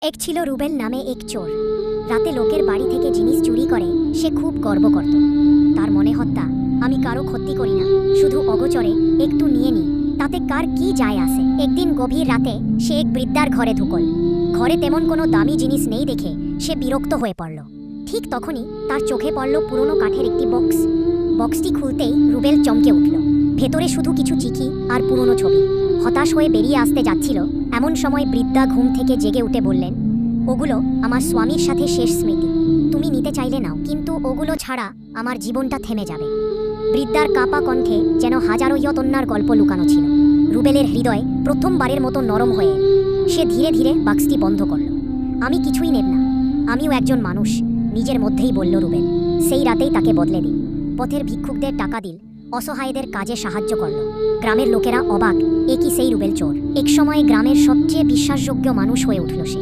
এক ছিল রুবেল নামে এক চোর। রাতে লোকের বাড়ি থেকে জিনিস চুরি করে সে খুব গর্ব করত। তার মনে হত্যা, আমি কারো ক্ষতি করি না, শুধু অগোচরে একটু নিয়ে নিই, তাতে কার কি যায় আসে। একদিন গভীর রাতে সে এক বৃদ্ধার ঘরে ঢুকল। ঘরে তেমন কোনো দামি জিনিস নেই দেখে সে বিরক্ত হয়ে পড়ল। ঠিক তখনই তার চোখে পড়ল পুরনো কাঠের একটি বক্স। বক্সটি খুলতেই রুবেল চমকে উঠল। ভেতরে শুধু কিছু চিঠি আর পুরনো ছবি। হতাশ হয়ে বেরিয়ে আসতে যাচ্ছিল, এমন সময় বৃদ্ধা ঘুম থেকে জেগে উঠে বললেন, ওগুলো আমার স্বামীর সাথে শেষ স্মৃতি, তুমি নিতে চাইলে নাও, কিন্তু ওগুলো ছাড়া আমার জীবনটা থেমে যাবে। বৃদ্ধার কাঁপা কণ্ঠে যেন হাজারো ইয়তন্যার গল্প লুকানো ছিল। রুবেলের হৃদয় প্রথমবারের মতো নরম হয়ে এল। সে ধীরে ধীরে বাক্সটি বন্ধ করল। আমি কিছুই নেব না, আমিও একজন মানুষ, নিজের মধ্যেই বলল রুবেল। সেই রাতেই তাকে বদলে দিল। পথের ভিক্ষুকদের টাকা দিল, অসহায়দের কাজে সাহায্য করল। গ্রামের লোকেরা অবাক, এ কি সেই রুবেল চোর? একসময় গ্রামের সবচেয়ে বিশ্বাসযোগ্য মানুষ হয়ে উঠল সে।